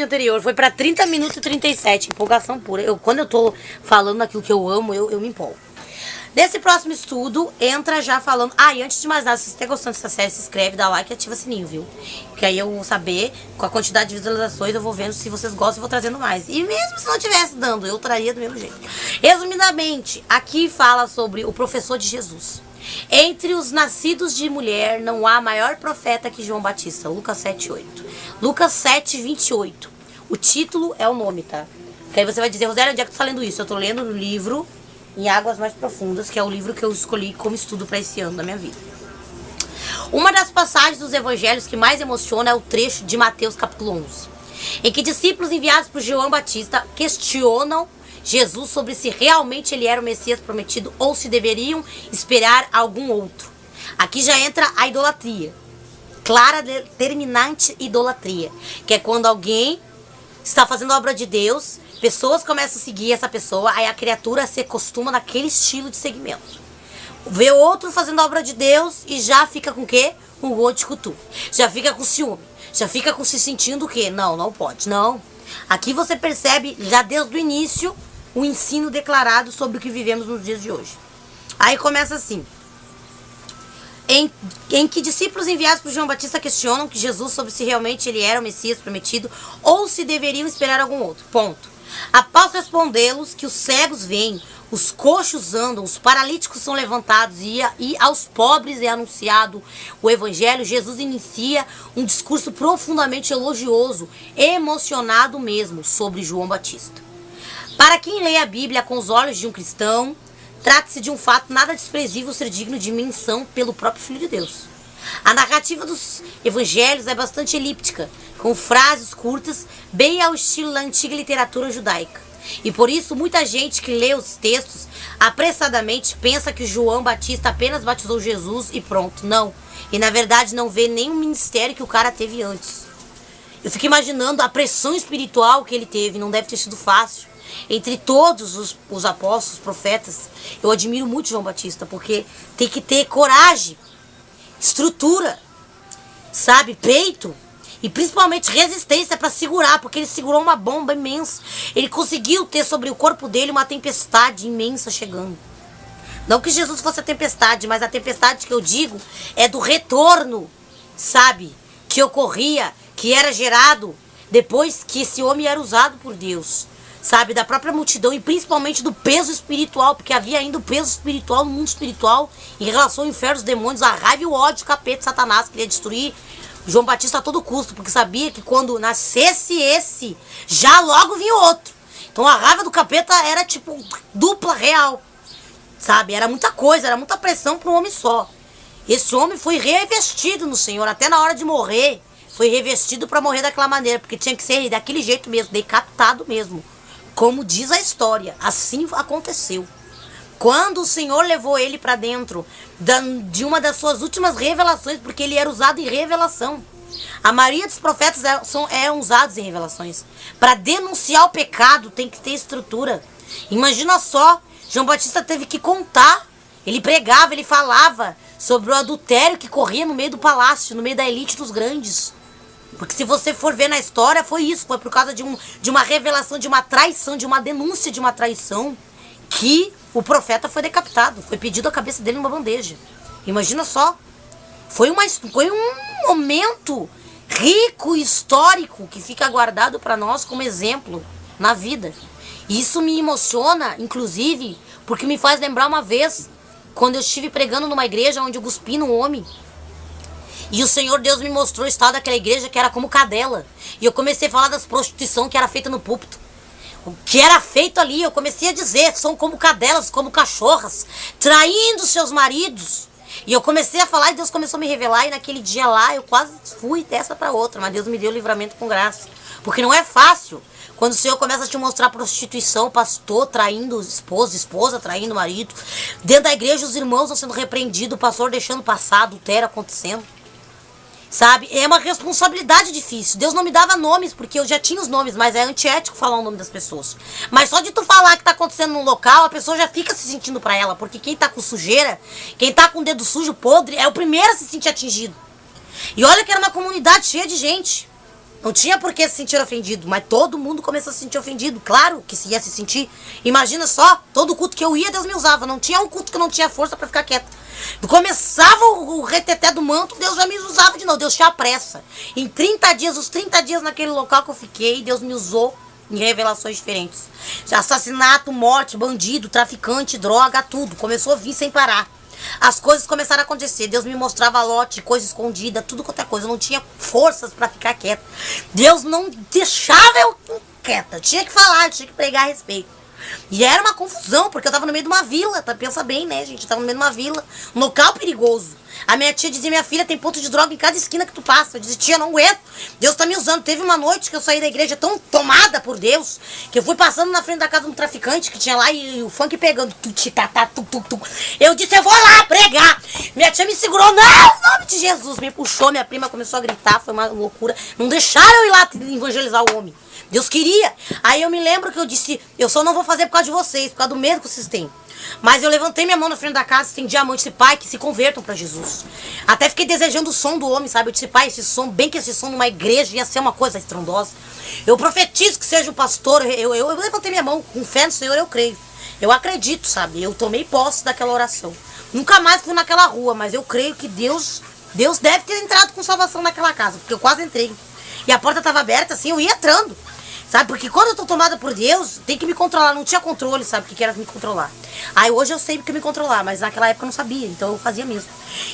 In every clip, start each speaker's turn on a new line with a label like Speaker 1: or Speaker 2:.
Speaker 1: Anterior foi pra 30 minutos e 37, empolgação pura. Quando eu tô falando aquilo que eu amo, eu me empolgo. Nesse próximo estudo, entra já falando... e antes de mais nada, se você está gostando dessa série, se inscreve, dá like e ativa o sininho, viu? Porque aí eu vou saber, com a quantidade de visualizações, eu vou vendo se vocês gostam e vou trazendo mais. E mesmo se não tivesse dando, eu traria do mesmo jeito. Resumidamente, aqui fala sobre o professor de Jesus. Entre os nascidos de mulher, não há maior profeta que João Batista. Lucas 7:8. Lucas 7:28. O título é o nome, tá? Porque aí você vai dizer, Rosélia, onde é que tu tá lendo isso? Eu tô lendo no livro Em Águas Mais Profundas, que é o livro que eu escolhi como estudo para esse ano da minha vida. Uma das passagens dos evangelhos que mais emociona é o trecho de Mateus capítulo 11, em que discípulos enviados por João Batista questionam Jesus sobre se realmente ele era o Messias prometido ou se deveriam esperar algum outro. Aqui já entra a idolatria. Clara, determinante idolatria. Que é quando alguém está fazendo a obra de Deus, pessoas começam a seguir essa pessoa, aí a criatura se acostuma naquele estilo de segmento. Vê outro fazendo a obra de Deus e já fica com o quê? Com o outro de cutu. Já fica com ciúme. Já fica com se sentindo o quê? Não, não pode. Não. Aqui você percebe já desde o início o ensino declarado sobre o que vivemos nos dias de hoje. Aí começa assim. Em que discípulos enviados por João Batista questionam que Jesus sobre se realmente ele era o Messias prometido ou se deveriam esperar algum outro. Ponto. Após respondê-los que os cegos veem, os coxos andam, os paralíticos são levantados e aos pobres é anunciado o evangelho, Jesus inicia um discurso profundamente elogioso, emocionado mesmo, sobre João Batista. Para quem lê a Bíblia com os olhos de um cristão, trata-se de um fato nada desprezível ser digno de menção pelo próprio Filho de Deus. A narrativa dos evangelhos é bastante elíptica, com frases curtas, bem ao estilo da antiga literatura judaica. E por isso, muita gente que lê os textos apressadamente pensa que João Batista apenas batizou Jesus e pronto. Não. E na verdade não vê nenhum ministério que o cara teve antes. Eu fico imaginando a pressão espiritual que ele teve, não deve ter sido fácil. Entre todos os apóstolos, profetas, eu admiro muito João Batista, porque tem que ter coragem, estrutura, sabe, peito e principalmente resistência para segurar, porque ele segurou uma bomba imensa. Ele conseguiu ter sobre o corpo dele uma tempestade imensa chegando. Não que Jesus fosse a tempestade, mas a tempestade que eu digo é do retorno, sabe, que ocorria, que era gerado depois que esse homem era usado por Deus. Sabe, da própria multidão e principalmente do peso espiritual, porque havia ainda o peso espiritual no mundo espiritual em relação ao inferno, os demônios, a raiva e o ódio, o capeta, Satanás, queria destruir João Batista a todo custo, porque sabia que quando nascesse esse, já logo vinha o outro. Então a raiva do capeta era tipo dupla real, sabe, era muita coisa, era muita pressão para um homem só. Esse homem foi revestido no Senhor, até na hora de morrer, foi revestido para morrer daquela maneira, porque tinha que ser daquele jeito mesmo, decapitado mesmo. Como diz a história, assim aconteceu. Quando o Senhor levou ele para dentro de uma das suas últimas revelações, porque ele era usado em revelação. A maioria dos profetas eram usados em revelações. Para denunciar o pecado tem que ter estrutura. Imagina só, João Batista teve que contar. Ele pregava, ele falava sobre o adultério que corria no meio do palácio, no meio da elite dos grandes. Porque se você for ver na história, foi isso. Foi por causa de uma revelação, de uma traição, de uma denúncia de uma traição, que o profeta foi decapitado. Foi pedido a cabeça dele numa bandeja. Imagina só. Foi um momento rico, histórico, que fica guardado para nós como exemplo na vida. E isso me emociona, inclusive, porque me faz lembrar uma vez, quando eu estive pregando numa igreja onde eu cuspi num homem. E o Senhor Deus me mostrou o estado daquela igreja que era como cadela. E eu comecei a falar das prostituição que era feita no púlpito. O que era feito ali, eu comecei a dizer, são como cadelas, como cachorras, traindo seus maridos. E eu comecei a falar e Deus começou a me revelar. E naquele dia lá eu quase fui dessa para outra. Mas Deus me deu livramento com graça. Porque não é fácil. Quando o Senhor começa a te mostrar prostituição, pastor traindo esposa traindo marido. Dentro da igreja os irmãos estão sendo repreendidos, o pastor deixando passar, adultério acontecendo. Sabe, é uma responsabilidade difícil. Deus não me dava nomes, porque eu já tinha os nomes, mas é antiético falar o nome das pessoas. Mas só de tu falar que tá acontecendo num local, a pessoa já fica se sentindo pra ela, porque quem tá com sujeira, quem tá com o dedo sujo, podre, é o primeiro a se sentir atingido. E olha que era uma comunidade cheia de gente. Não tinha por que se sentir ofendido, mas todo mundo começou a se sentir ofendido. Claro que se ia se sentir. Imagina só, todo culto que eu ia, Deus me usava. Não tinha um culto que eu não tinha força pra ficar quieta. Começava o reteté do manto, Deus já me usava de novo. Deus tinha pressa. Em 30 dias, os 30 dias naquele local que eu fiquei, Deus me usou em revelações diferentes. Assassinato, morte, bandido, traficante, droga, tudo. Começou a vir sem parar. As coisas começaram a acontecer. Deus me mostrava lote, coisa escondida, tudo quanto é coisa. Eu não tinha forças pra ficar quieta. Deus não deixava eu quieta. Eu tinha que falar, eu tinha que pregar a respeito. E era uma confusão, porque eu tava no meio de uma vila. Tá? Pensa bem, né, gente? Eu tava no meio de uma vila. Um local perigoso. A minha tia dizia, minha filha, tem ponto de droga em cada esquina que tu passa. Eu dizia, tia, não aguento. Deus tá me usando. Teve uma noite que eu saí da igreja tão tomada por Deus, que eu fui passando na frente da casa de um traficante que tinha lá e o funk pegando. Eu disse, eu vou lá pregar. Minha tia me segurou. Não, em nome de Jesus. Me puxou, minha prima começou a gritar. Foi uma loucura. Não deixaram eu ir lá evangelizar o homem. Deus queria. Aí eu me lembro que eu disse, eu só não vou fazer por causa de vocês, por causa do medo que vocês têm. Mas eu levantei minha mão na frente da casa, estendi a mão e disse, pai, que se convertam pra Jesus. Até fiquei desejando o som do homem, sabe? Eu disse, pai, esse som, bem que esse som numa igreja ia ser uma coisa estrondosa. Eu profetizo que seja o pastor, eu levantei minha mão, com fé no Senhor, eu creio. Eu acredito, sabe? Eu tomei posse daquela oração. Nunca mais fui naquela rua, mas eu creio que Deus deve ter entrado com salvação naquela casa, porque eu quase entrei. E a porta estava aberta, assim, eu ia entrando. Sabe, porque quando eu tô tomada por Deus, tem que me controlar. Não tinha controle, sabe, o que era me controlar. Aí hoje eu sei que me controlar, mas naquela época eu não sabia, então eu fazia mesmo.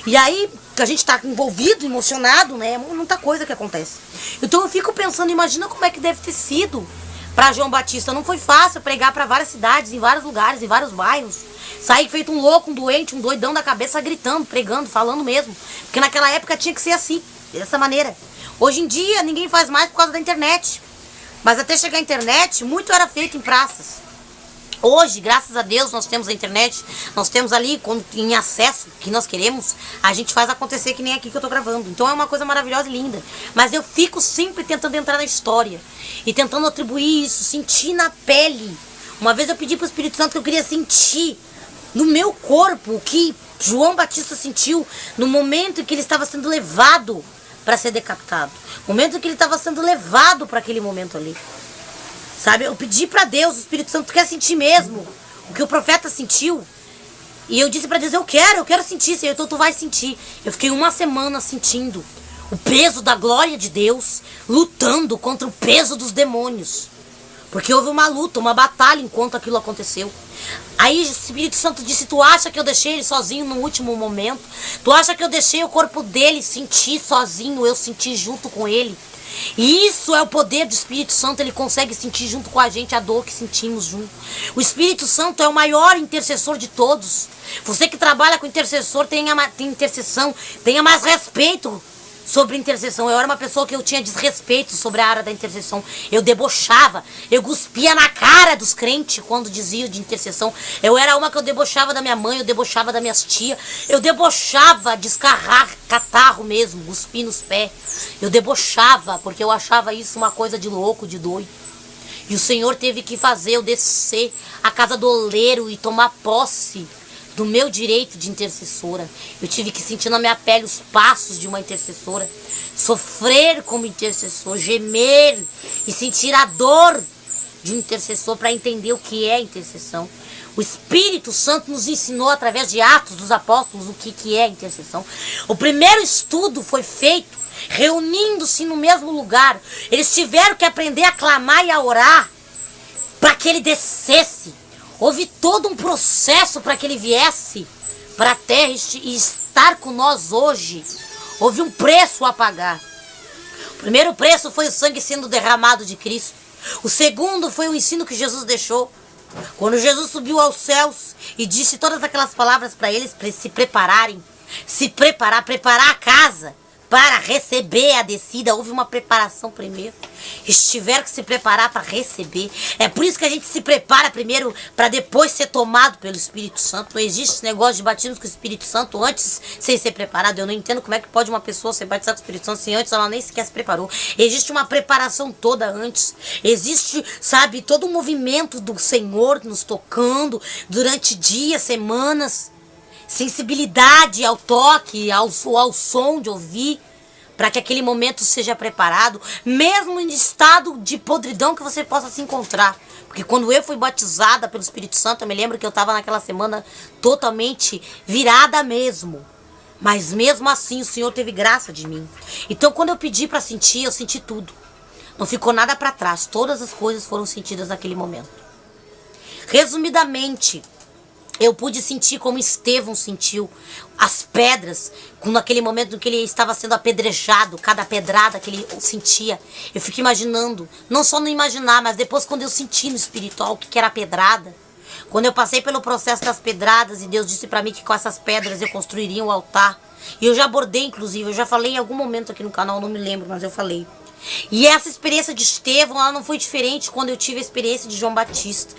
Speaker 1: E aí, que a gente tá envolvido, emocionado, né, muita coisa que acontece. Então eu fico pensando, imagina como é que deve ter sido pra João Batista. Não foi fácil pregar pra várias cidades, em vários lugares, em vários bairros. Sair feito um louco, um doente, um doidão da cabeça, gritando, pregando, falando mesmo. Porque naquela época tinha que ser assim, dessa maneira. Hoje em dia, ninguém faz mais por causa da internet. Mas até chegar a internet, muito era feito em praças. Hoje, graças a Deus, nós temos a internet, nós temos ali, em acesso, que nós queremos, a gente faz acontecer que nem aqui que eu tô gravando. Então é uma coisa maravilhosa e linda. Mas eu fico sempre tentando entrar na história e tentando atribuir isso, sentir na pele. Uma vez eu pedi pro Espírito Santo que eu queria sentir no meu corpo o que João Batista sentiu no momento em que ele estava sendo levado para ser decapitado. O momento que ele estava sendo levado para aquele momento ali. Sabe, eu pedi para Deus, o Espírito Santo, tu quer sentir mesmo o que o profeta sentiu? E eu disse para Deus, eu quero sentir, Senhor, então tu vai sentir. Eu fiquei uma semana sentindo o peso da glória de Deus, lutando contra o peso dos demônios. Porque houve uma luta, uma batalha enquanto aquilo aconteceu. Aí o Espírito Santo disse, tu acha que eu deixei ele sozinho no último momento? Tu acha que eu deixei o corpo dele sentir sozinho, eu senti junto com ele? E isso é o poder do Espírito Santo, ele consegue sentir junto com a gente a dor que sentimos junto. O Espírito Santo é o maior intercessor de todos. Você que trabalha com intercessor, tem intercessão, tenha mais respeito sobre intercessão. Eu era uma pessoa que eu tinha desrespeito sobre a área da intercessão. Eu debochava, eu cuspia na cara dos crentes quando dizia de intercessão. Eu era uma que eu debochava da minha mãe, eu debochava das minhas tias, eu debochava de escarrar catarro mesmo, cuspir nos pés. Eu debochava porque eu achava isso uma coisa de louco, de doido. E o Senhor teve que fazer eu descer a casa do oleiro e tomar posse do meu direito de intercessora. Eu tive que sentir na minha pele os passos de uma intercessora, sofrer como intercessor, gemer e sentir a dor de um intercessor para entender o que é intercessão. O Espírito Santo nos ensinou através de Atos dos Apóstolos o que é intercessão. O primeiro estudo foi feito reunindo-se no mesmo lugar. Eles tiveram que aprender a clamar e a orar para que ele descesse. Houve todo um processo para que ele viesse para a terra e estar com nós hoje. Houve um preço a pagar. O primeiro preço foi o sangue sendo derramado de Cristo. O segundo foi o ensino que Jesus deixou. Quando Jesus subiu aos céus e disse todas aquelas palavras para eles se prepararem, preparar a casa para receber a descida. Houve uma preparação primeiro. Eles tiveram que se preparar para receber. É por isso que a gente se prepara primeiro para depois ser tomado pelo Espírito Santo. Não existe esse negócio de batismo com o Espírito Santo antes sem ser preparado. Eu não entendo como é que pode uma pessoa ser batizada com o Espírito Santo se antes ela nem sequer se preparou. Existe uma preparação toda antes. Existe, sabe, todo um movimento do Senhor nos tocando durante dias, semanas. Sensibilidade ao toque, ao som de ouvir, para que aquele momento seja preparado, mesmo em estado de podridão que você possa se encontrar. Porque quando eu fui batizada pelo Espírito Santo, eu me lembro que eu estava naquela semana totalmente virada mesmo. Mas mesmo assim o Senhor teve graça de mim. Então quando eu pedi para sentir, eu senti tudo. Não ficou nada para trás. Todas as coisas foram sentidas naquele momento. Resumidamente, eu pude sentir como Estevão sentiu as pedras, naquele momento em que ele estava sendo apedrejado, cada pedrada que ele sentia. Eu fico imaginando, não só no imaginar, mas depois quando eu senti no espiritual o que era a pedrada. Quando eu passei pelo processo das pedradas e Deus disse para mim que com essas pedras eu construiria um altar. E eu já abordei, inclusive, eu já falei em algum momento aqui no canal, não me lembro, mas eu falei. E essa experiência de Estevão, ela não foi diferente quando eu tive a experiência de João Batista.